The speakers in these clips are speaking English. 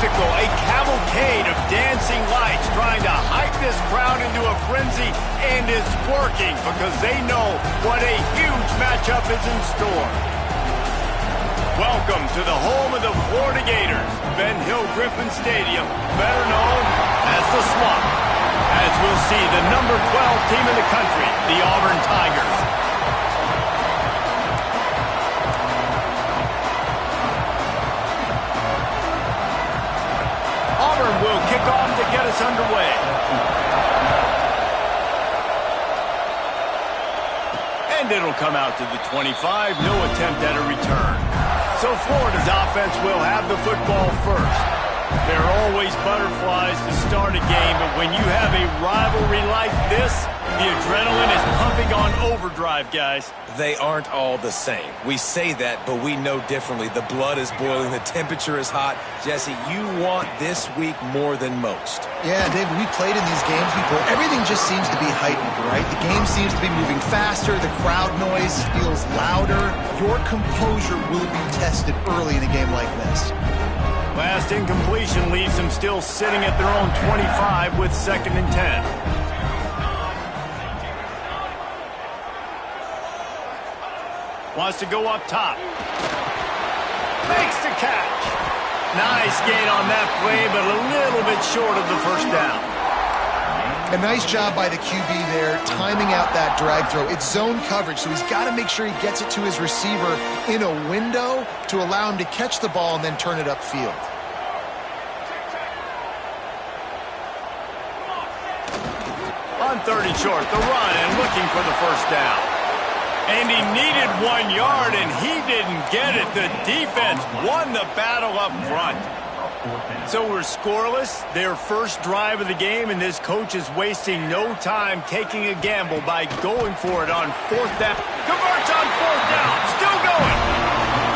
spectacle, a cavalcade of dancing lights trying to hype this crowd into a frenzy, and it's working because they know what a huge matchup is in store. Welcome to the home of the Florida Gators, Ben Hill Griffin Stadium, better known as the Swamp, as we'll see the number 12 team in the country, the Auburn Tigers. Auburn will kick off to get us underway. And it'll come out to the 25, no attempt at a return. So Florida's offense will have the football first. There are always butterflies to start a game, but when you have a rivalry like this, the adrenaline is pumping on overdrive, guys. They aren't all the same. We say that, but we know differently. The blood is boiling. The temperature is hot. Jesse, you want this week more than most. Yeah, David, we played in these games before. Everything just seems to be heightened, right? The game seems to be moving faster. The crowd noise feels louder. Your composure will be tested early in a game like this. Last incompletion leaves them still sitting at their own 25 with 2nd and 10. Wants to go up top. Makes the catch. Nice gain on that play, but a little bit short of the first down. A nice job by the QB there, timing out that drag throw. It's zone coverage, so he's got to make sure he gets it to his receiver in a window to allow him to catch the ball and then turn it upfield. On 3rd and short, the run and looking for the first down. And he needed 1 yard, and he didn't get it. The defense won the battle up front. So we're scoreless, their first drive of the game, and this coach is wasting no time taking a gamble by going for it on 4th down. Converts on 4th down, still going.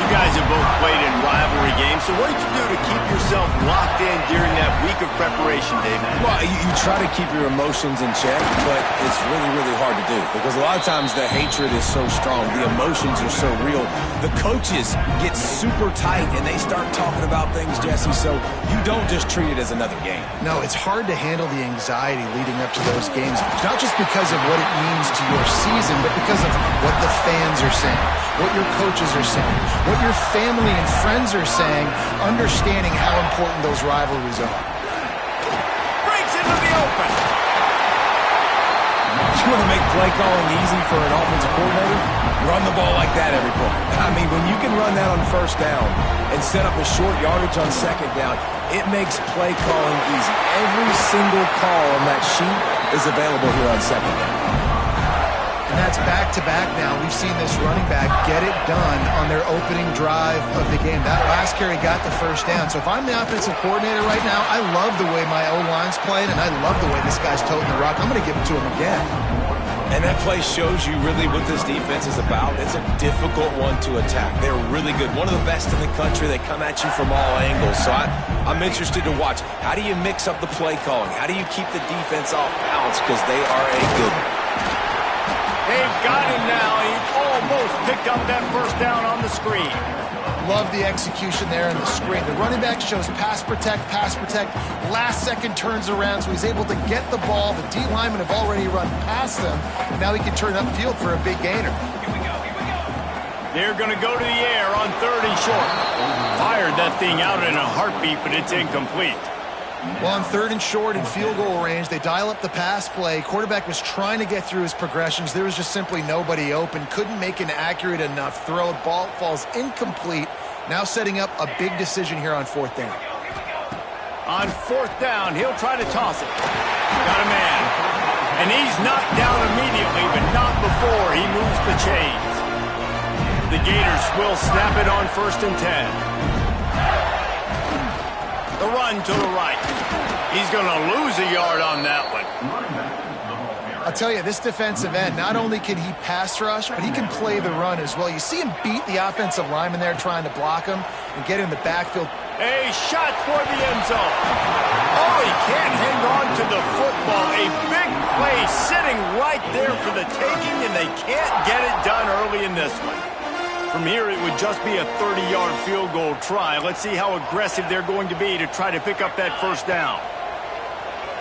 You guys have both played in rivalry games, so what did you do to keep yourself locked in during that week of preparation, David? Well, you try to keep your emotions in check, but it's really, really hard to do because a lot of times the hatred is so strong. The emotions are so real. The coaches get super tight, and they start talking about things, Jesse, so you don't just treat it as another game. No, it's hard to handle the anxiety leading up to those games, not just because of what it means to your season, but because of what the fans are saying, what your coaches are saying, what your family and friends are saying, understanding how important those rivalries are. Breaks into the open. You want to make play calling easy for an offensive coordinator? Run the ball like that every play. I mean, when you can run that on 1st down and set up a short yardage on 2nd down, it makes play calling easy. Every single call on that sheet is available here on 2nd down. And that's back-to-back now. We've seen this running back get it done on their opening drive of the game. That last carry got the first down. So if I'm the offensive coordinator right now, I love the way my O-line's playing, and I love the way this guy's toting the rock. I'm going to give it to him again. And that play shows you really what this defense is about. It's a difficult one to attack. They're really good. One of the best in the country. They come at you from all angles. So I'm interested to watch. How do you mix up the play calling? How do you keep the defense off balance? Because they are a good one. They've got him now. He almost picked up that first down on the screen. Love the execution there in the screen. The running back shows pass protect, last second turns around, so he's able to get the ball. The D linemen have already run past him, and now he can turn upfield for a big gainer. Here we go. They're going to go to the air on 3rd and short. Fired that thing out in a heartbeat, but it's incomplete. Well, on 3rd and short in field goal range, they dial up the pass play. Quarterback was trying to get through his progressions. There was just simply nobody open. Couldn't make an accurate enough throw. Ball falls incomplete. Now setting up a big decision here on 4th down. On 4th down, he'll try to toss it. Got a man. And he's knocked down immediately, but not before he moves the chains. The Gators will snap it on 1st and 10. The run to the right. He's going to lose a yard on that one. I'll tell you, this defensive end, not only can he pass rush, but he can play the run as well. You see him beat the offensive lineman there trying to block him and get in the backfield. A shot toward the end zone. Oh, he can't hang on to the football. A big play sitting right there for the taking, and they can't get it done early in this one. From here, it would just be a 30-yard field goal try. Let's see how aggressive they're going to be to try to pick up that first down.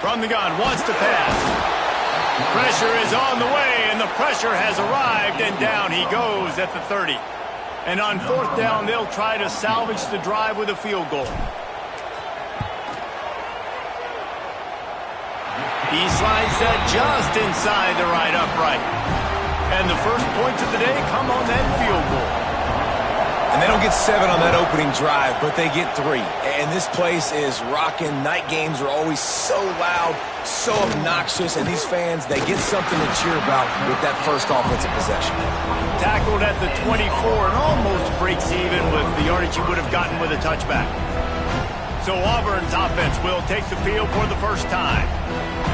From the gun, wants to pass. Pressure is on the way, and the pressure has arrived, and down he goes at the 30. And on fourth down, they'll try to salvage the drive with a field goal. He slides that just inside the right upright. And the first points of the day come on that field goal. And they don't get 7 on that opening drive, but they get 3. And this place is rocking. Night games are always so loud, so obnoxious, and these fans, they get something to cheer about with that first offensive possession. Tackled at the 24 and almost breaks even with the yardage he would have gotten with a touchback. So Auburn's offense will take the field for the first time.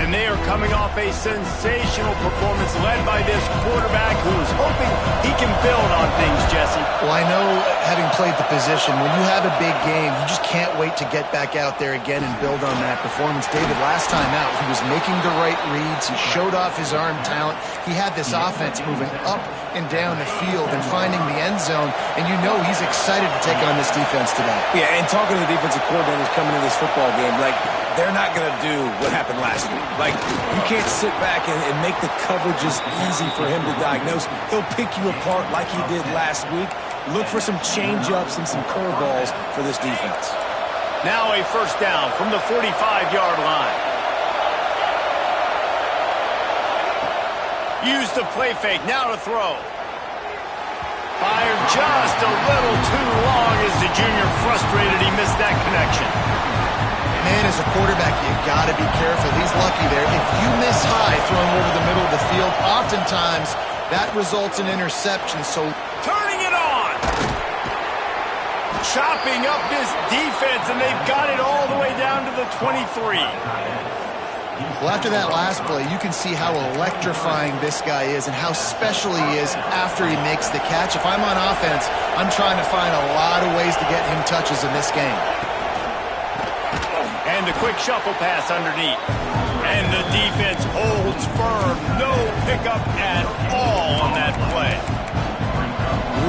And they are coming off a sensational performance led by this quarterback who is hoping he can build on things, Jesse. Well, I know, having played the position, when you have a big game, you just can't wait to get back out there again and build on that performance. David, last time out, he was making the right reads. He showed off his arm talent. He had this offense moving up and down the field and finding the end zone. And you know he's excited to take on this defense today. Yeah, and talking to the defensive coordinators coming into this football game, like, they're not going to do what happened last week. Like, you can't sit back and make the coverages easy for him to diagnose. He'll pick you apart like he did last week. Look for some change-ups and some curveballs for this defense. Now a first down from the 45-yard line. Use the play fake, now to throw. Fired just a little too long as the junior frustrated he missed that connection. Man, as a quarterback, you got to be careful. He's lucky there. If you miss high throwing over the middle of the field, oftentimes that results in interception. So turning it on. Chopping up this defense, and they've got it all the way down to the 23. Well, after that last play, you can see how electrifying this guy is and how special he is after he makes the catch. If I'm on offense, I'm trying to find a lot of ways to get him touches in this game. And the quick shuffle pass underneath. And the defense holds firm. No pickup at all on that play.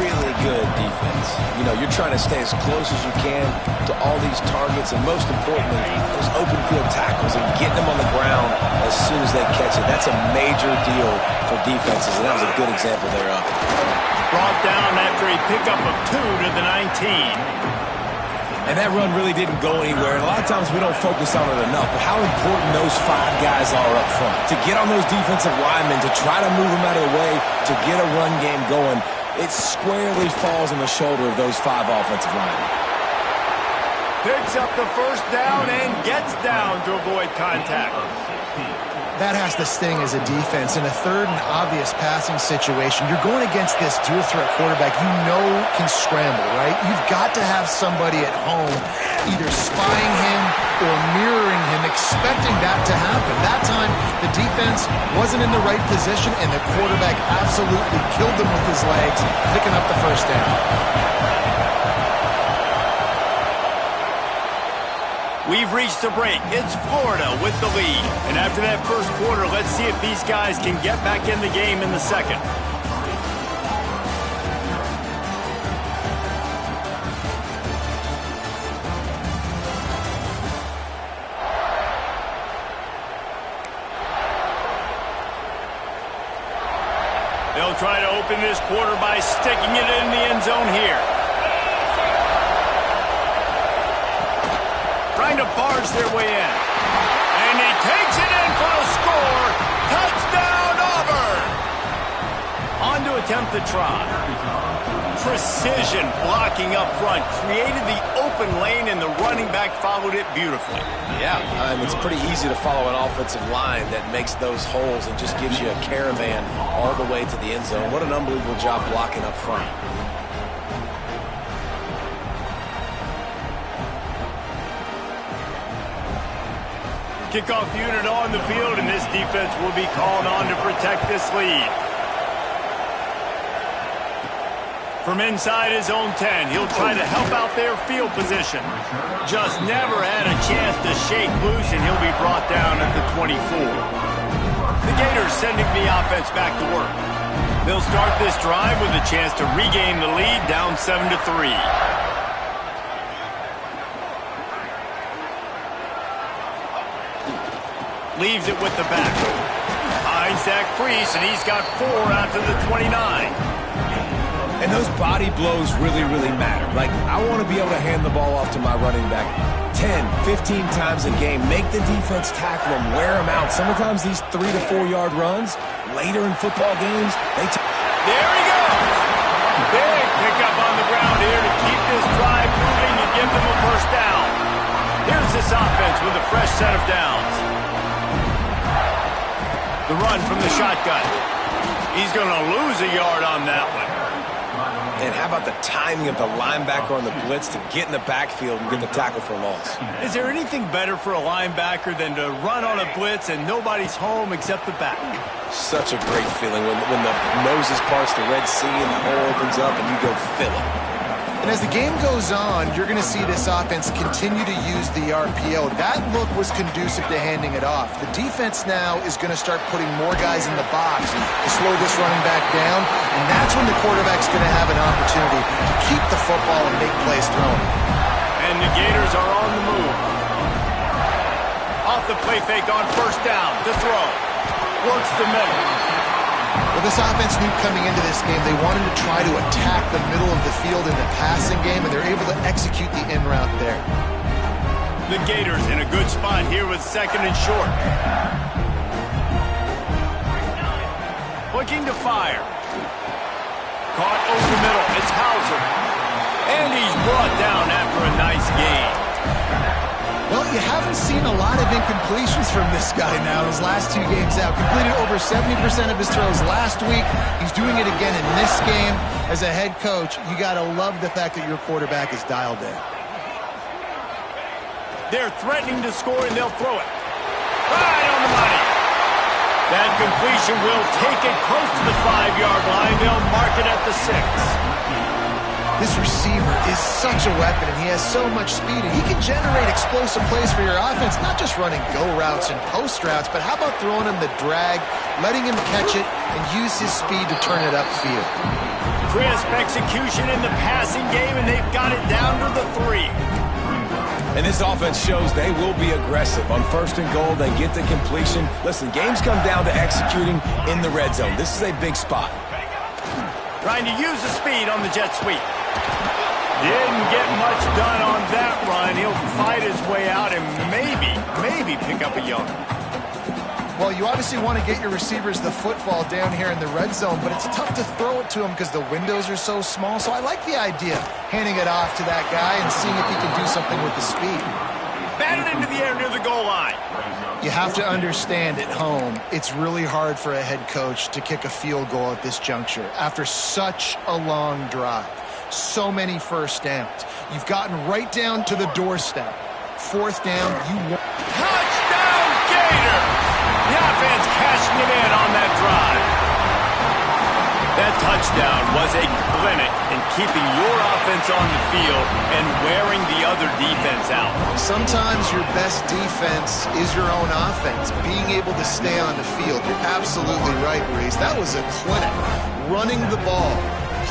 Really good defense. You know, you're trying to stay as close as you can to all these targets, and most importantly, those open field tackles and getting them on the ground as soon as they catch it. That's a major deal for defenses, and that was a good example thereof. Brought down after a pickup of 2 to the 19. And that run really didn't go anywhere. And a lot of times we don't focus on it enough, but how important those 5 guys are up front. To get on those defensive linemen, to try to move them out of the way, to get a run game going, it squarely falls on the shoulder of those 5 offensive linemen. Picks up the first down and gets down to avoid contact. That has to sting as a defense. In a third and obvious passing situation, you're going against this dual-threat quarterback you know can scramble, right? You've got to have somebody at home either spying him or mirroring him, expecting that to happen. That time, the defense wasn't in the right position, and the quarterback absolutely killed them with his legs, picking up the first down. We've reached the break. It's Florida with the lead. And after that first quarter, let's see if these guys can get back in the game in the second. They'll try to open this quarter by sticking it in the end zone here. Trying to barge their way in. And he takes it in for a score. Touchdown, Auburn! On to attempt the try. Precision blocking up front. Created the open lane, and the running back followed it beautifully. Yeah, it's pretty easy to follow an offensive line that makes those holes and just gives you a caravan all the way to the end zone. What an unbelievable job blocking up front. Kickoff unit on the field, and this defense will be called on to protect this lead. From inside his own 10, he'll try to help out their field position. Just never had a chance to shake loose, and he'll be brought down at the 24. The Gators sending the offense back to work. They'll start this drive with a chance to regain the lead, down 7-3. Leaves it with the back. Finds that crease, and he's got 4 out to the 29. And those body blows really, really matter. Like, I want to be able to hand the ball off to my running back 10, 15 times a game. Make the defense tackle them, wear them out. Sometimes these 3 to 4 yard runs, later in football games, they... There he goes! Big pickup on the ground here to keep this drive moving and give them a first down. Here's this offense with a fresh set of downs. The run from the shotgun. He's going to lose a yard on that one. And how about the timing of the linebacker on the blitz to get in the backfield and get the tackle for a loss? Is there anything better for a linebacker than to run on a blitz and nobody's home except the back? Such a great feeling when the Moses parts the Red Sea and the hole opens up and you go fill it. And as the game goes on, you're going to see this offense continue to use the RPO. That look was conducive to handing it off. The defense now is going to start putting more guys in the box to slow this running back down, and that's when the quarterback's going to have an opportunity to keep the football and make plays throwing. And the Gators are on the move. Off the play fake on first down to throw. Works the middle. Well, this offense knew coming into this game they wanted to try to attack the middle of the field in the passing game, and they're able to execute the in route there. The Gators in a good spot here with 2nd and short. Looking to fire. Caught over the middle. It's Hauser. And he's brought down after a nice gain. Well, you haven't seen a lot of incompletions from this guy now his last 2 games out. Completed over 70% of his throws last week. He's doing it again in this game. As a head coach, you got to love the fact that your quarterback is dialed in. They're threatening to score, and they'll throw it. Right on the money. That completion will take it close to the 5-yard line. They'll mark it at the 6. This receiver is such a weapon, and he has so much speed, and he can generate explosive plays for your offense, not just running go routes and post routes, but how about throwing him the drag, letting him catch it, and use his speed to turn it upfield. Crisp execution in the passing game, and they've got it down to the 3. And this offense shows they will be aggressive. On 1st and goal, they get the completion. Listen, games come down to executing in the red zone. This is a big spot. Trying to use the speed on the jet sweep. Didn't get much done on that run. He'll fight his way out and maybe pick up a yard. Well, you obviously want to get your receivers the football down here in the red zone, but it's tough to throw it to them because the windows are so small. So I like the idea, handing it off to that guy and seeing if he can do something with the speed. Batted into the air near the goal line. You have to understand at home, it's really hard for a head coach to kick a field goal at this juncture after such a long drive. So many first downs. You've gotten right down to the doorstep. 4th down, you want... Touchdown, Gator! The offense cashing it in on that drive. That touchdown was a clinic in keeping your offense on the field and wearing the other defense out. Sometimes your best defense is your own offense, being able to stay on the field. You're absolutely right, Reese. That was a clinic. Running the ball,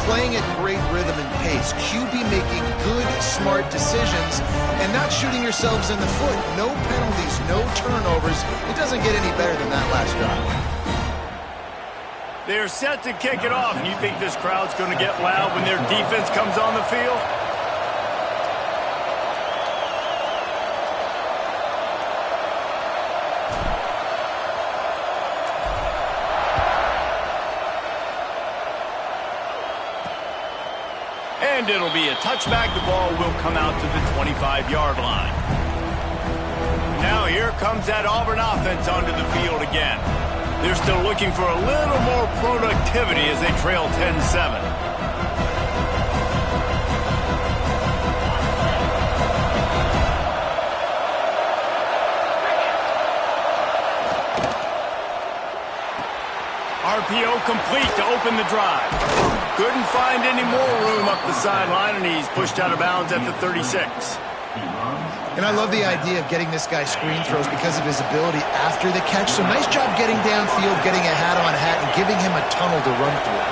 playing at great rhythm and pace, QB making good, smart decisions, and not shooting yourselves in the foot. No penalties, no turnovers. It doesn't get any better than that last drive. They're set to kick it off, and you think this crowd's going to get loud when their defense comes on the field? And it'll be a touchback. The ball will come out to the 25-yard line. Now here comes that Auburn offense onto the field again. They're still looking for a little more productivity as they trail 10-7. RPO complete to open the drive. Couldn't find any more room up the sideline, and he's pushed out of bounds at the 36. And I love the idea of getting this guy screen throws because of his ability after the catch. So nice job getting downfield, getting a hat-on-hat, and giving him a tunnel to run through.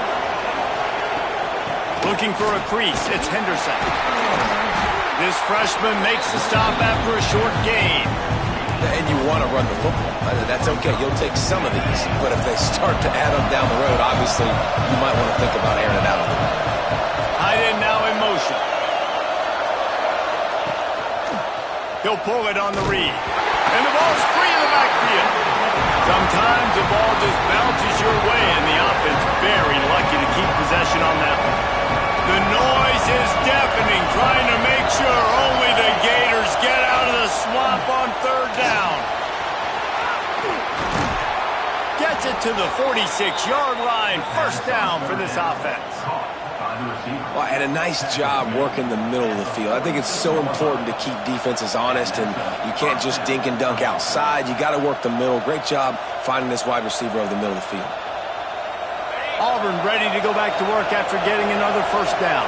Looking for a crease, it's Henderson. This freshman makes the stop after a short gain. And you want to run the football. That's okay. You'll take some of these. But if they start to add them down the road, obviously, you might want to think about airing it out a little bit. Tight end now in motion. He'll pull it on the read. And the ball's free in the backfield. Sometimes the ball just bounces your way, and the offense very lucky to keep possession on that one. The noise is deafening, trying to make sure only the Gators get out of the swamp on third down. Gets it to the 46-yard line. First down for this offense. Well, and a nice job working the middle of the field. I think it's so important to keep defenses honest, and you can't just dink and dunk outside. You got to work the middle. Great job finding this wide receiver over the middle of the field. Auburn ready to go back to work after getting another first down.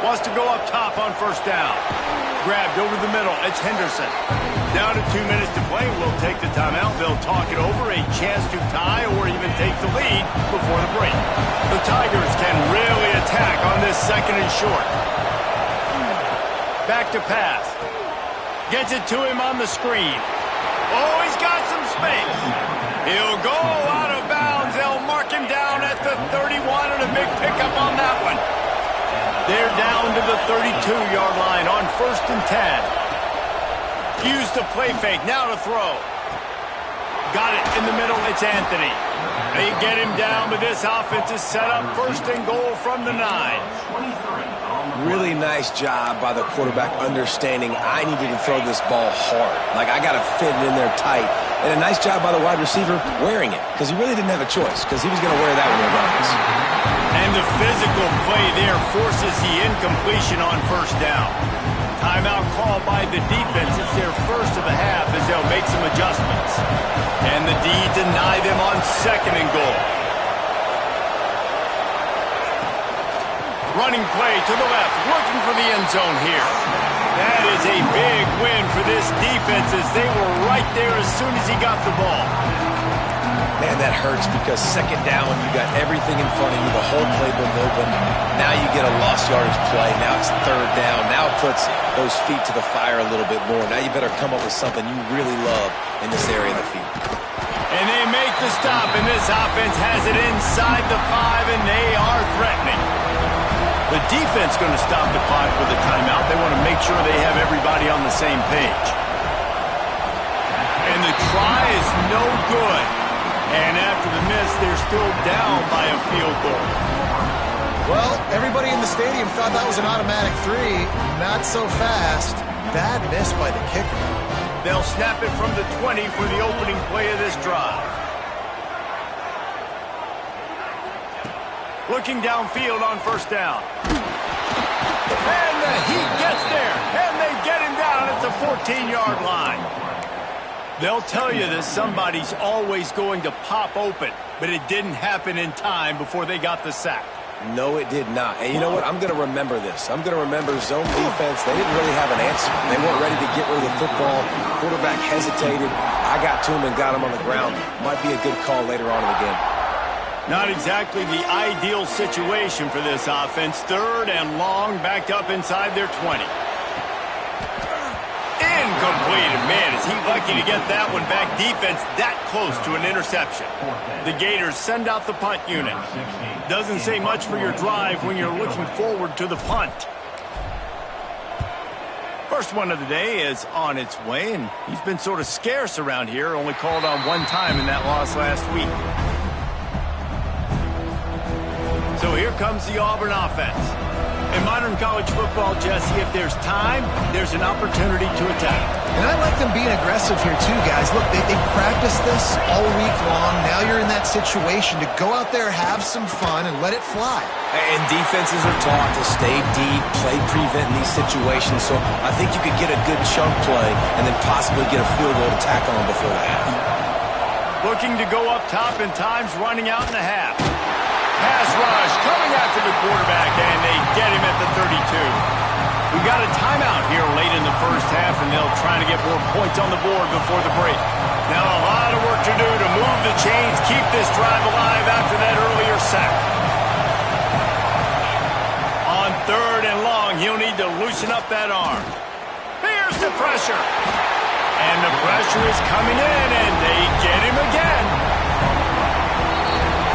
Wants to go up top on first down. Grabbed over the middle. It's Henderson. Down to 2 minutes to play. We'll take the timeout. They'll talk it over. A chance to tie or even take the lead before the break. The Tigers can really attack on this second and short. Back to pass. Gets it to him on the screen. Oh, he's got some space. He'll go out of bounds. They'll mark him down at the 31 and a big pickup on that one. They're down to the 32-yard line on 1st and 10. Use the play fake. Now to throw. Got it in the middle. It's Anthony. They get him down, but this offense is set up 1st and goal from the 9. Really nice job by the quarterback understanding I needed to throw this ball hard. Like, I got to fit it in there tight. And a nice job by the wide receiver wearing it, because he really didn't have a choice, because he was going to wear that one regardless. And the physical play there forces the incompletion on first down. Timeout called by the defense. It's their first of the half as they'll make some adjustments. And the D deny them on 2nd and goal. Running play to the left, looking for the end zone here. That is a big win for this defense as they were right there as soon as he got the ball. Man, that hurts because 2nd down, you got everything in front of you, the whole playbook open. Now you get a lost yardage play. Now it's 3rd down. Now it puts those feet to the fire a little bit more. Now you better come up with something you really love in this area of the field. And they make the stop, and this offense has it inside the 5, and they are threatening. The defense going to stop the clock with a timeout. They want to make sure they have everybody on the same page. And the try is no good. And after the miss, they're still down by a field goal. Well, everybody in the stadium thought that was an automatic 3. Not so fast. Bad miss by the kicker. They'll snap it from the 20 for the opening play of this drive. Looking downfield on first down. And the Heat gets there. And they get him down at the 14-yard line. They'll tell you that somebody's always going to pop open, but it didn't happen in time before they got the sack. No, it did not. And you know what? I'm going to remember this. I'm going to remember zone defense. They didn't really have an answer. They weren't ready to get rid of the football. Quarterback hesitated. I got to him and got him on the ground. Might be a good call later on in the game. Not exactly the ideal situation for this offense. 3rd and long, backed up inside their 20. Incomplete. Man, is he lucky to get that one back. Defense that close to an interception. The Gators send out the punt unit. Doesn't say much for your drive when you're looking forward to the punt. First one of the day is on its way, and he's been sort of scarce around here. Only called on 1 time in that loss last week. So here comes the Auburn offense. In modern college football, Jesse, if there's time, there's an opportunity to attack. And I like them being aggressive here too, guys. Look, they practiced this all week long. Now you're in that situation to go out there, have some fun, and let it fly. And defenses are taught to stay deep, play prevent in these situations. So I think you could get a good chunk play and then possibly get a field goal to tackle them before the half. Looking to go up top, and time's running out in the half. Pass rush coming after the quarterback, and they get him at the 32. We got a timeout here late in the first half, and they'll try to get more points on the board before the break. Now a lot of work to do to move the chains, keep this drive alive after that earlier sack. On 3rd and long, he'll need to loosen up that arm. Here's the pressure. And the pressure is coming in, and they get him again.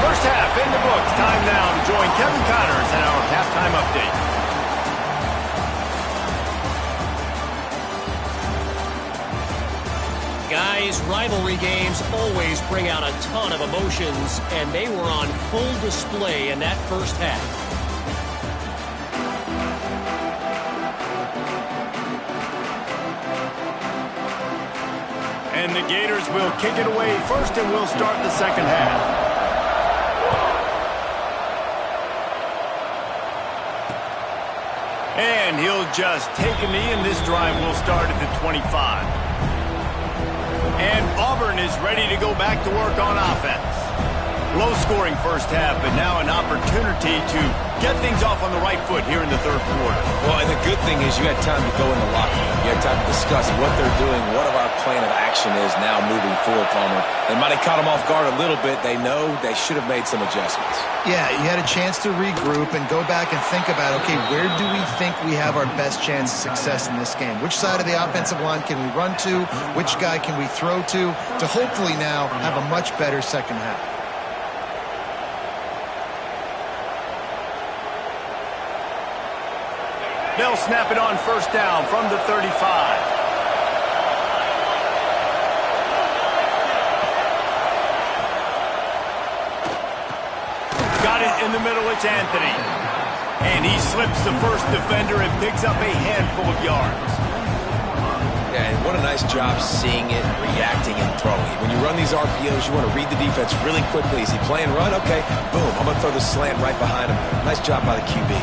First half in the books. Time now to join Kevin Connors in our halftime update. Guys, rivalry games always bring out a ton of emotions, and they were on full display in that first half. And the Gators will kick it away first, and we'll start the second half. And he'll just take a knee, and this drive will start at the 25. And Auburn is ready to go back to work on offense. Low-scoring first half, but now an opportunity to get things off on the right foot here in the third quarter. Well, and the good thing is you had time to go in the locker room. You had time to discuss what they're doing, what our plan of action is now moving forward, Palmer. They might have caught them off guard a little bit. They know they should have made some adjustments. Yeah, you had a chance to regroup and go back and think about, okay, where do we think we have our best chance of success in this game? Which side of the offensive line can we run to? Which guy can we throw to hopefully now have a much better second half? They'll snap it on first down from the 35. Got it in the middle, it's Anthony. And he slips the first defender and picks up a handful of yards. Yeah, and what a nice job seeing it, reacting, and throwing. When you run these RPOs, you want to read the defense really quickly. Is he playing run? Okay, boom, I'm going to throw the slant right behind him. Nice job by the QB.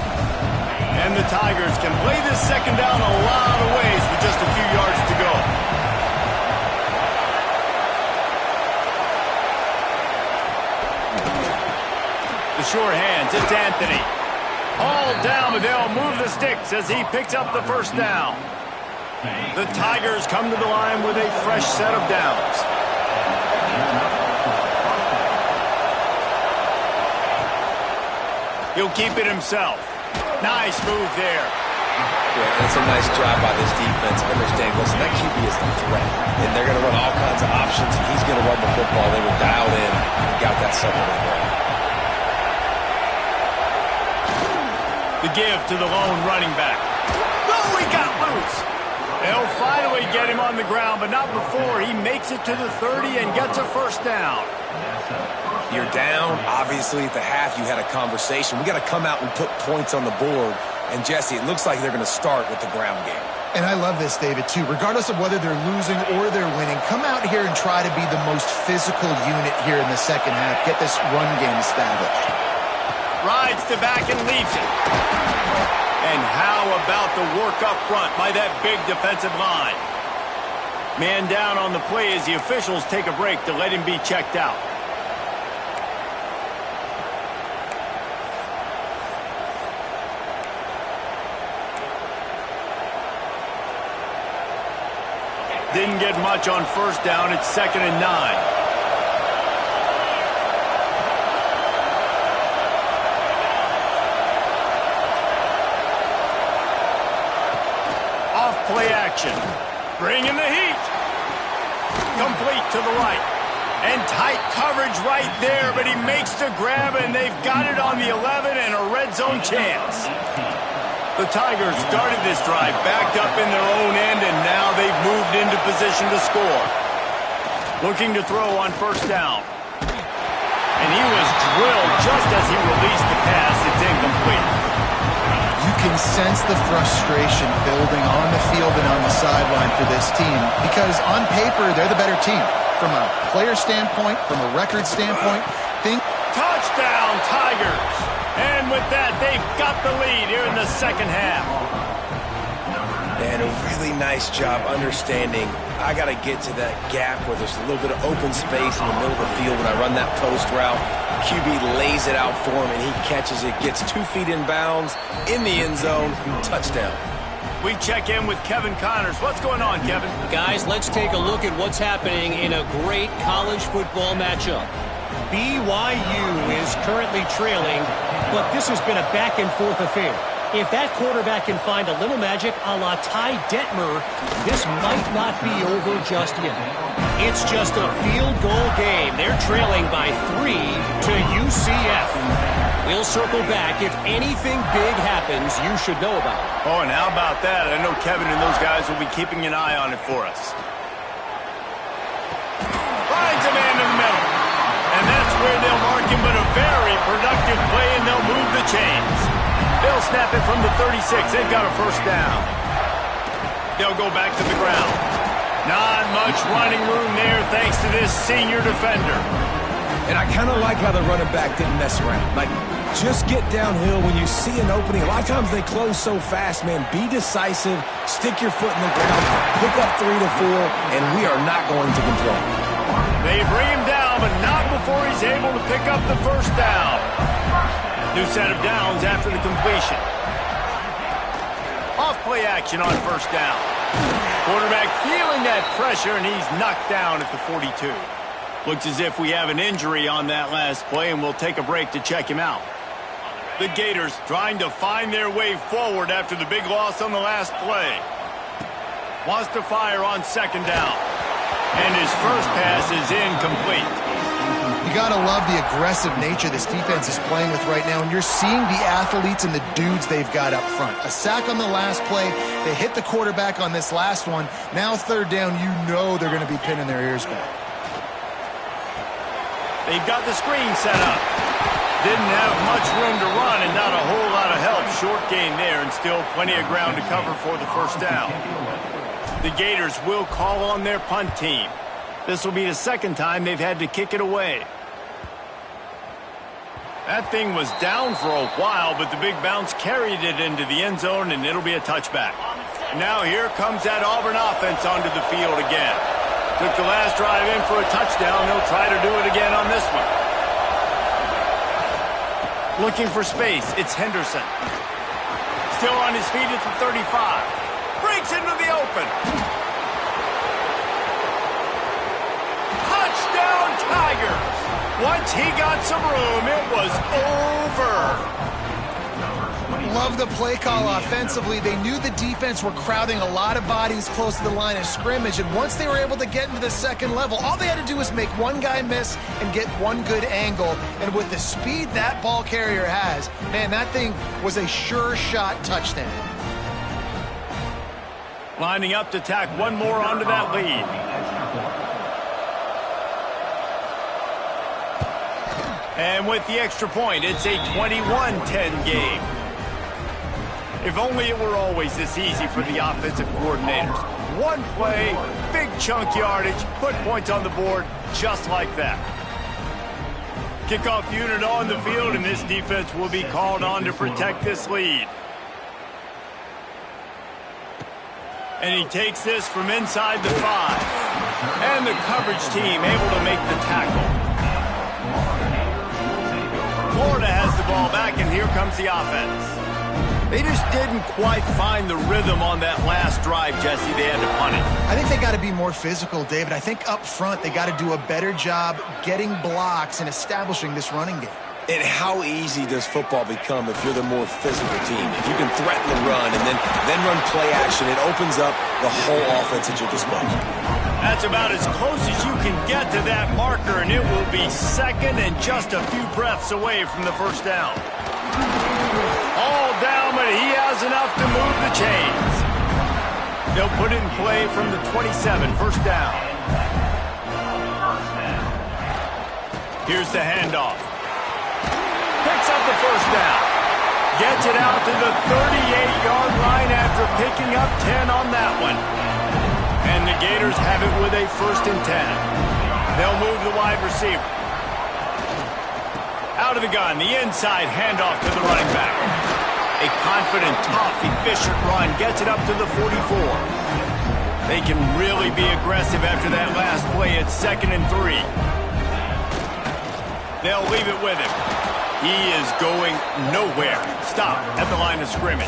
And the Tigers can play this second down a lot of ways with just a few yards to go. The sure hands, it's Anthony. All down, but they'll move the sticks as he picks up the first down. The Tigers come to the line with a fresh set of downs. He'll keep it himself. Nice move there. Yeah, that's a nice job by this defense. Understand, listen, that QB is the threat. And they're going to run all kinds of options, and he's going to run the football. They were dialed in and got that somewhere as well. The give to the lone running back. Oh, he got loose. They'll finally get him on the ground, but not before he makes it to the 30 and gets a first down. You're down. Obviously, at the half, you had a conversation. We got to come out and put points on the board. And, Jesse, it looks like they're going to start with the ground game. And I love this, David, too. Regardless of whether they're losing or they're winning, come out here and try to be the most physical unit here in the second half. Get this run game established. Rides to back and leaves it. And how about the work up front by that big defensive line? Man down on the play as the officials take a break to let him be checked out. Didn't get much on first down. It's 2nd and 9. Off play action. Bringing the heat. Complete to the right. And tight coverage right there, but he makes the grab, and they've got it on the 11 and a red zone chance. The Tigers started this drive backed up in their own end, and now they've moved into position to score. Looking to throw on first down. And he was drilled just as he released the pass. It's incomplete. You can sense the frustration building on the field and on the sideline for this team because on paper, they're the better team. From a player standpoint, from a record standpoint, Touchdown, Tigers! And with that, they've got the lead here in the second half. And a really nice job understanding I got to get to that gap where there's a little bit of open space in the middle of the field when I run that post route. QB lays it out for him, and he catches it, gets 2 feet in bounds in the end zone. Touchdown. We check in with Kevin Connors. What's going on, Kevin? Guys, let's take a look at what's happening in a great college football matchup. BYU is currently trailing, but this has been a back-and-forth affair. If that quarterback can find a little magic a la Ty Detmer, this might not be over just yet. It's just a field goal game. They're trailing by 3 to UCF. We'll circle back if anything big happens you should know about. Oh, and how about that? I know Kevin and those guys will be keeping an eye on it for us. Finds a man in the middle. And that's where they'll mark him, but a very productive play, and they'll move the chains. They'll snap it from the 36. They've got a first down. They'll go back to the ground. Not much running room there thanks to this senior defender. And I kind of like how the running back didn't mess around. Like, just get downhill when you see an opening. A lot of times they close so fast, man. Be decisive, stick your foot in the ground, pick up 3 to 4, and we are not going to control. They bring him down, but not before he's able to pick up the first down. New set of downs after the completion. Off play action on first down. Quarterback feeling that pressure, and he's knocked down at the 42. Looks as if we have an injury on that last play, and we'll take a break to check him out. The Gators trying to find their way forward after the big loss on the last play. Wants to fire on second down. And his first pass is incomplete. You got to love the aggressive nature this defense is playing with right now, and you're seeing the athletes and the dudes they've got up front. A sack on the last play. They hit the quarterback on this last one. Now third down, you know they're going to be pinning their ears back. They've got the screen set up. Didn't have much room to run and not a whole lot of help. Short gain there and still plenty of ground to cover for the first down. The Gators will call on their punt team. This will be the second time they've had to kick it away. That thing was down for a while, but the big bounce carried it into the end zone, and it'll be a touchback. Now here comes that Auburn offense onto the field again. Took the last drive in for a touchdown. They'll try to do it again on this one. Looking for space. It's Henderson. Still on his feet at the 35. Breaks into the open. Touchdown, Tigers. Once he got some room, it was over. Love the play call offensively. They knew the defense were crowding a lot of bodies close to the line of scrimmage, and once they were able to get into the second level, all they had to do was make one guy miss and get one good angle. And with the speed that ball carrier has, man, that thing was a sure shot touchdown. Lining up to tack one more onto that lead. And with the extra point, it's a 21-10 game. If only it were always this easy for the offensive coordinators. One play, big chunk yardage, put points on the board just like that. Kickoff unit on the field, and this defense will be called on to protect this lead. And he takes this from inside the 5. And the coverage team able to make the tackle. Florida has the ball back, and here comes the offense. They just didn't quite find the rhythm on that last drive, Jesse. They had to punt it. I think they got to be more physical, David. I think up front they got to do a better job getting blocks and establishing this running game. And how easy does football become if you're the more physical team? If you can threaten the run and then run play action, it opens up the whole offense at your disposal. That's about as close as you can get to that marker, and it will be second and just a few breaths away from the first down. All down, but he has enough to move the chains. They'll put it in play from the 27, first down. Here's the handoff. Picks up the first down. Gets it out to the 38-yard line after picking up 10 on that one. And the Gators have it with a 1st and 10. They'll move the wide receiver. Out of the gun, the inside handoff to the running back. A confident, tough, efficient run gets it up to the 44. They can really be aggressive after that last play. It's 2nd and 3. They'll leave it with him. He is going nowhere. Stop at the line of scrimmage.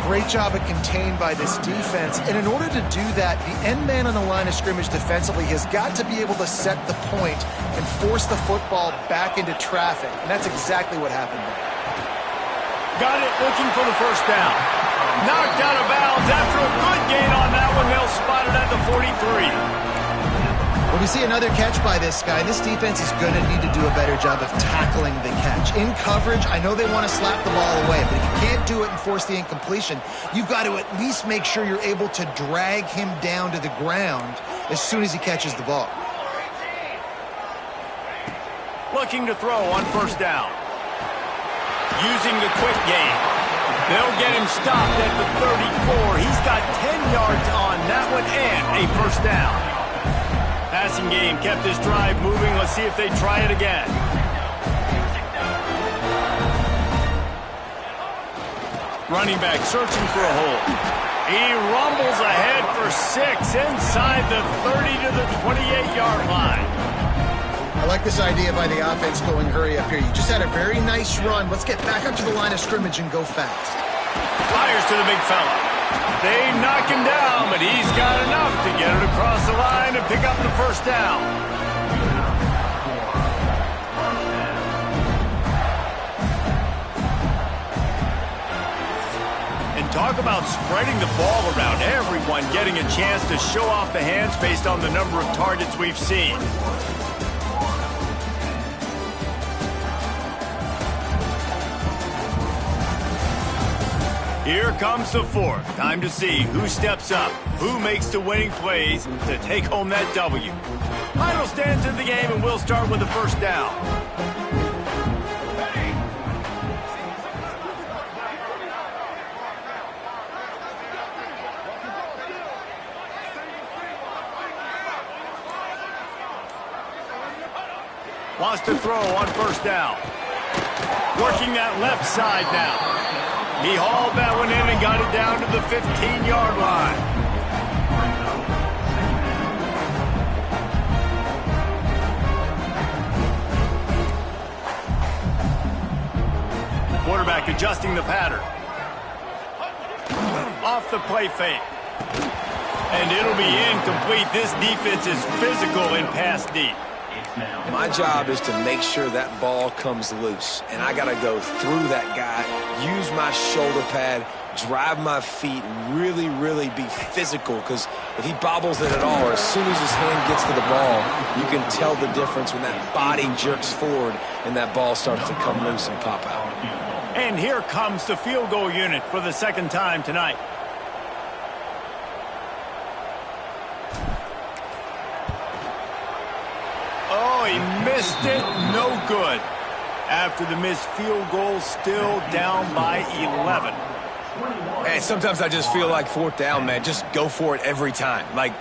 Great job of contained by this defense. And in order to do that, the end man on the line of scrimmage defensively has got to be able to set the point and force the football back into traffic. And that's exactly what happened there. Got it, looking for the first down. Knocked out of bounds after a good gain on that one. They'll spot it at the 43. Well, we see another catch by this guy. This defense is going to need to do a better job of tackling the catch. In coverage, I know they want to slap the ball away, but if you can't do it and force the incompletion, you've got to at least make sure you're able to drag him down to the ground as soon as he catches the ball. Looking to throw on first down. Using the quick game. They'll get him stopped at the 34. He's got 10 yards on that one and a first down. Passing game kept this drive moving. Let's see if they try it again. Running back searching for a hole. He rumbles ahead for 6 inside the 30 to the 28-yard line. I like this idea by the offense going hurry up here. You just had a very nice run. Let's get back up to the line of scrimmage and go fast. Fires to the big fella. They knock him down, but he's got enough to get it across the line and pick up the first down. And talk about spreading the ball around. Everyone getting a chance to show off the hands based on the number of targets we've seen. Here comes the fourth. Time to see who steps up, who makes the winning plays to take home that W. Final stands in the game, and we'll start with the first down. Wants to throw on first down. Working that left side now. He hauled that one in and got it down to the 15-yard line. Quarterback adjusting the pattern. Off the play fake. And it'll be incomplete. This defense is physical in pass deep. My job is to make sure that ball comes loose, and I got to go through that guy, use my shoulder pad, drive my feet, and really, really be physical, because if he bobbles it at all, or as soon as his hand gets to the ball, you can tell the difference when that body jerks forward and that ball starts to come loose and pop out. And here comes the field goal unit for the second time tonight. Oh, he missed it. No good. After the missed field goal, still down by 11. Hey, sometimes I just feel like fourth down, man. Just go for it every time. Like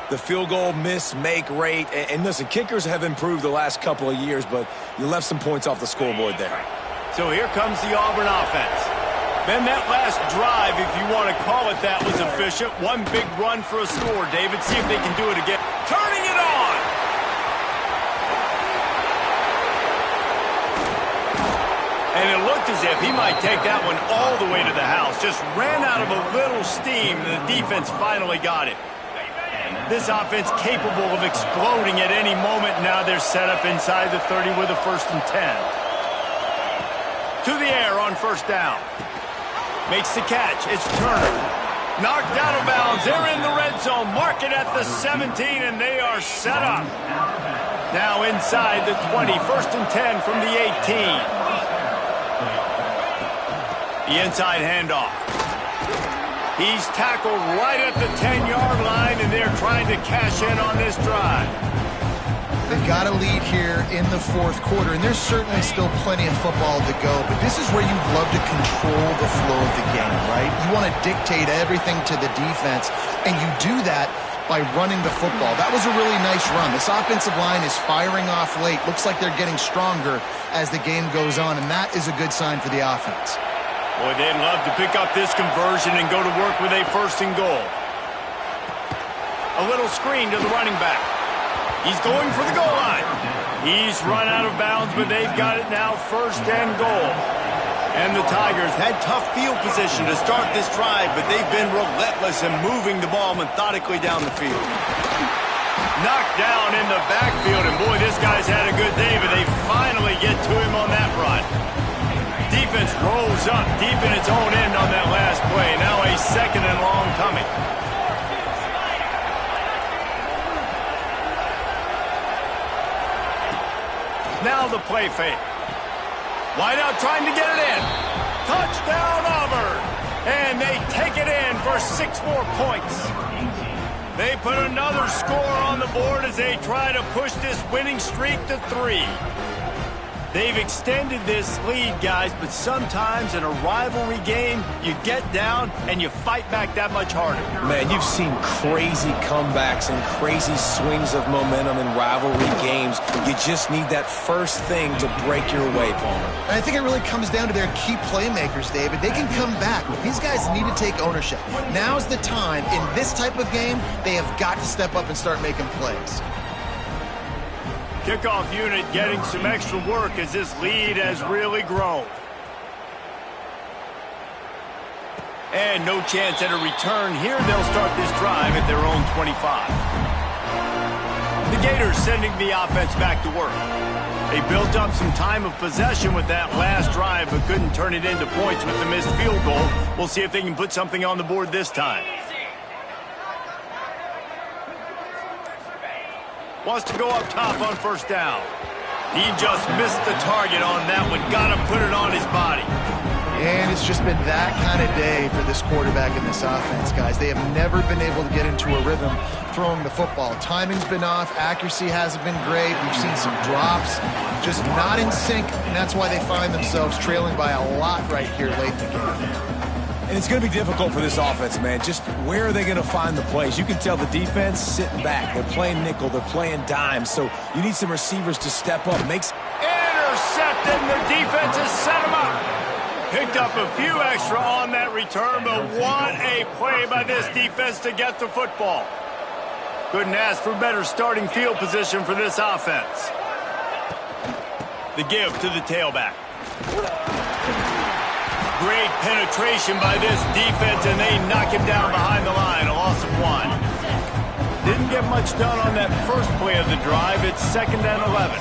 the field goal miss, make rate. And listen, kickers have improved the last couple of years, but you left some points off the scoreboard there. So here comes the Auburn offense. Then that last drive, if you want to call it that, was efficient. One big run for a score, David. See if they can do it again. Turning it on! And it looked as if he might take that one all the way to the house. Just ran out of a little steam, and the defense finally got it. This offense capable of exploding at any moment. Now they're set up inside the 30 with a 1st and 10. To the air on first down. Makes the catch. It's Turner. Knocked out of bounds. They're in the red zone. Mark it at the 17, and they are set up. Now inside the 20. 1st and 10 from the 18. The inside handoff. He's tackled right at the 10-yard line, and they're trying to cash in on this drive. They've got a lead here in the fourth quarter, and there's certainly still plenty of football to go, but this is where you'd love to control the flow of the game, right? You want to dictate everything to the defense, and you do that by running the football. That was a really nice run. This offensive line is firing off late. Looks like they're getting stronger as the game goes on, and that is a good sign for the offense. Boy, they'd love to pick up this conversion and go to work with a 1st and goal. A little screen to the running back. He's going for the goal line. He's run out of bounds, but they've got it now 1st and goal. And the Tigers had tough field position to start this drive, but they've been relentless in moving the ball methodically down the field. Knocked down in the backfield, and boy, this guy's had a good day, but they finally get to him on that run. Defense rolls up deep in its own end on that last play. Now a 2nd and long coming. Now the play fake. Wide out trying to get it in. Touchdown Auburn. And they take it in for 6 more points. They put another score on the board as they try to push this winning streak to 3. They've extended this lead, guys, but sometimes in a rivalry game, you get down and you fight back that much harder. Man, you've seen crazy comebacks and crazy swings of momentum in rivalry games. You just need that first thing to break your way, Palmer. And I think it really comes down to their key playmakers, David. They can come back, but these guys need to take ownership. Now's the time. In this type of game, they have got to step up and start making plays. Kickoff unit getting some extra work as this lead has really grown. And no chance at a return here. They'll start this drive at their own 25. The Gators sending the offense back to work. They built up some time of possession with that last drive, but couldn't turn it into points with the missed field goal. We'll see if they can put something on the board this time. Wants to go up top on 1st down. He just missed the target on that one. Got to put it on his body. And it's just been that kind of day for this quarterback in this offense, guys. They have never been able to get into a rhythm throwing the football. Timing's been off. Accuracy hasn't been great. We've seen some drops. Just not in sync, and that's why they find themselves trailing by a lot right here late in the game. And it's going to be difficult for this offense, man. Just where are they going to find the plays? You can tell the defense sitting back. They're playing nickel. They're playing dime. So you need some receivers to step up. Intercepted, and the defense has set him up. Picked up a few extra on that return, but what a play by this defense to get the football. Couldn't ask for better starting field position for this offense. The give to the tailback. Great penetration by this defense, and they knock him down behind the line, a loss of 1. Didn't get much done on that first play of the drive. It's 2nd and 11.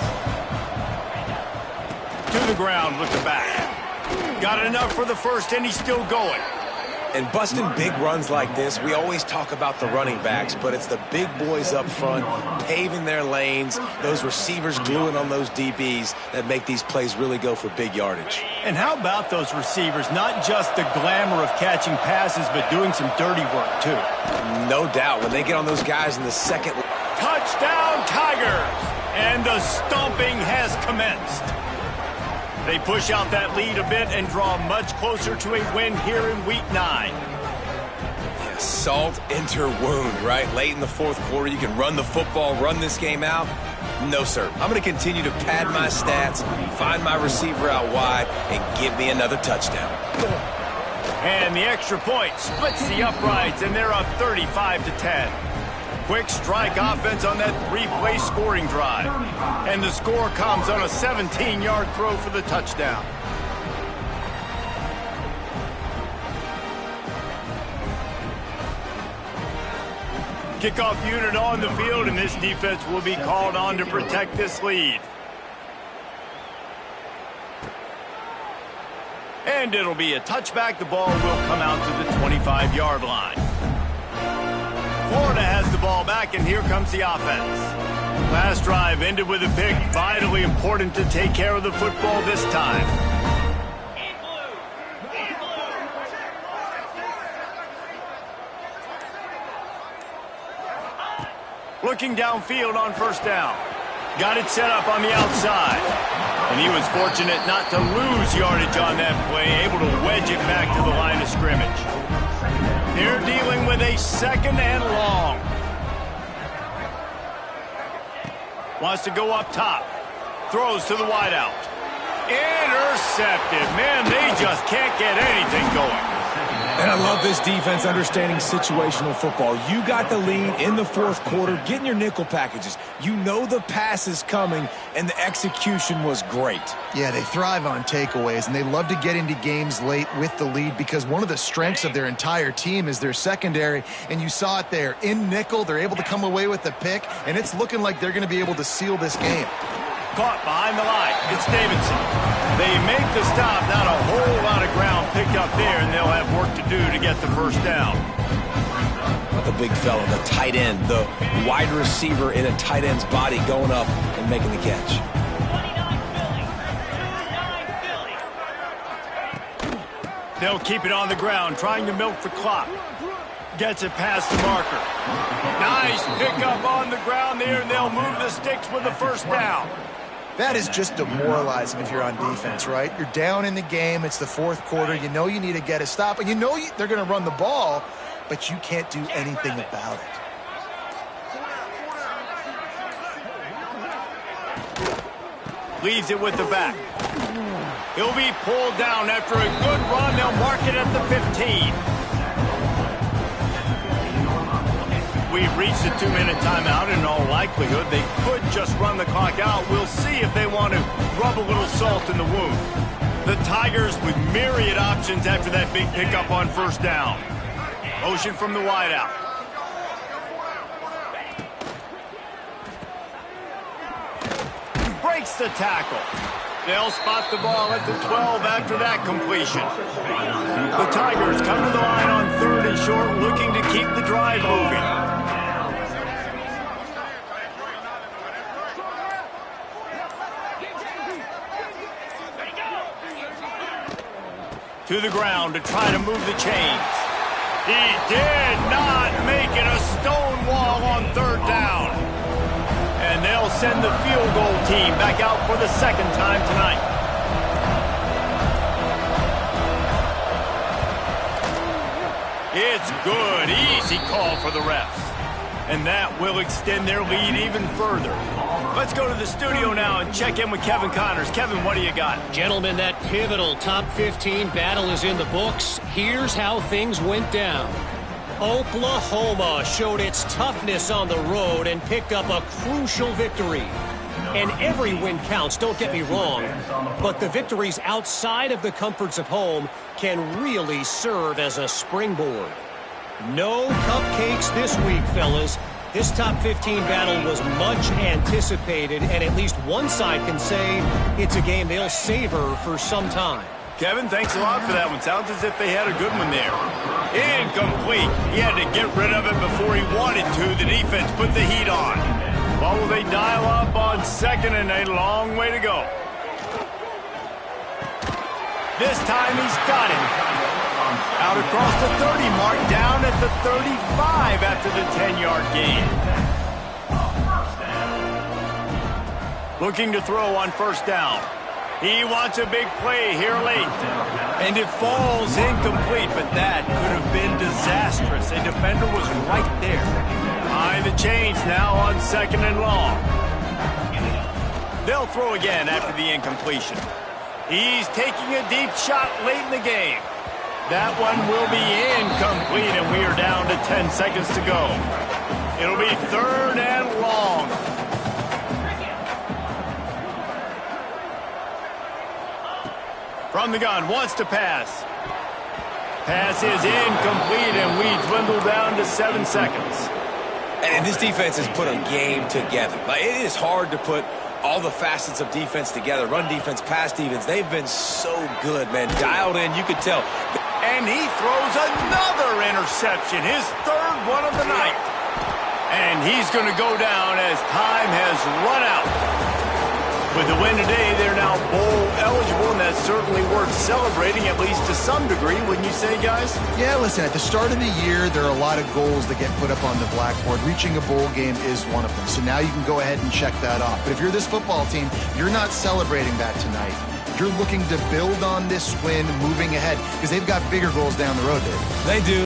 To the ground with the back. Got enough for the first, and he's still going. And busting big runs like this, we always talk about the running backs, but it's the big boys up front, paving their lanes, those receivers gluing on those DBs that make these plays really go for big yardage. And how about those receivers? Not just the glamour of catching passes, but doing some dirty work, too. No doubt. When they get on those guys in the second. Touchdown, Tigers! And the stomping has commenced. They push out that lead a bit and draw much closer to a win here in Week 9. Yeah, salt enter wound, right? Late in the 4th quarter, you can run the football, run this game out. No, sir. I'm going to continue to pad my stats, find my receiver out wide, and give me another touchdown. And the extra point splits the uprights, and they're up 35-10. Quick strike offense on that 3-play scoring drive. And the score comes on a 17-yard throw for the touchdown. Kickoff unit on the field, and this defense will be called on to protect this lead. And it'll be a touchback. The ball will come out to the 25-yard line. Florida has the ball back, and here comes the offense. Last drive ended with a pick. Vitally important to take care of the football this time. Looking downfield on 1st down. Got it set up on the outside. And he was fortunate not to lose yardage on that play, able to wedge it back to the line of scrimmage. They're dealing with a 2nd and long. Wants to go up top. Throws to the wideout. Intercepted. Man, they just can't get anything going. And I love this defense understanding situational football. You got the lead in the fourth quarter, getting your nickel packages. You know the pass is coming, and the execution was great. Yeah, they thrive on takeaways, and they love to get into games late with the lead because one of the strengths of their entire team is their secondary, and you saw it there. In nickel, they're able to come away with the pick, and it's looking like they're going to be able to seal this game. Caught behind the line. It's Davidson. They make the stop. Not a whole lot of ground picked up there, and they'll have work to do to get the first down. The big fella, the tight end, the wide receiver in a tight end's body going up and making the catch. They'll keep it on the ground, trying to milk the clock. Gets it past the marker. Nice pickup on the ground there, and they'll move the sticks with the first down. That is just demoralizing if you're on defense, right? You're down in the game. It's the fourth quarter. You know you need to get a stop, and you know they're going to run the ball, but you can't do anything about it. Leaves it with the back. He'll be pulled down after a good run. They'll mark it at the 15. We've reached a 2-minute timeout. In all likelihood, they could just run the clock out. We'll see if they want to rub a little salt in the wound. The Tigers with myriad options after that big pickup on first down. Motion from the wideout. Breaks the tackle. They'll spot the ball at the 12 after that completion. The Tigers come to the line on 3rd and short, looking to keep the drive moving. To the ground to try to move the chains. He did not make it a stone wall on 3rd down. And they'll send the field goal team back out for the 2nd time tonight. It's good. Easy call for the refs. And that will extend their lead even further. Let's go to the studio now and check in with Kevin Connors. Kevin, what do you got? Gentlemen, that pivotal top 15 battle is in the books. Here's how things went down. Oklahoma showed its toughness on the road and picked up a crucial victory. And every win counts, don't get me wrong. But the victories outside of the comforts of home can really serve as a springboard. No cupcakes this week, fellas. This top 15 battle was much anticipated, and at least one side can say it's a game they'll savor for some time. Kevin, thanks a lot for that one. Sounds as if they had a good one there. Incomplete. He had to get rid of it before he wanted to. The defense put the heat on. Well, will they dial up on 2nd and a long way to go? This time he's got it. Out across the 30 mark, down at the 35 after the 10-yard gain. Looking to throw on first down. He wants a big play here late. And it falls incomplete, but that could have been disastrous. A defender was right there. Behind the chains now on 2nd and long. They'll throw again after the incompletion. He's taking a deep shot late in the game. That one will be incomplete, and we are down to 10 seconds to go. It'll be 3rd and long. From the gun, wants to pass. Pass is incomplete, and we dwindle down to 7 seconds. And this defense has put a game together. Like, it is hard to put all the facets of defense together. Run defense, pass defense. They've been so good, man. Dialed in, you could tell. And he throws another interception, his 3rd one of the night. And he's going to go down as time has run out. With the win today, they're now bowl eligible, and that's certainly worth celebrating, at least to some degree, wouldn't you say, guys? Yeah, listen, at the start of the year, there are a lot of goals that get put up on the blackboard. Reaching a bowl game is one of them. So now you can go ahead and check that off. But if you're this football team, you're not celebrating that tonight. You're looking to build on this win moving ahead because they've got bigger goals down the road, Dave. They do.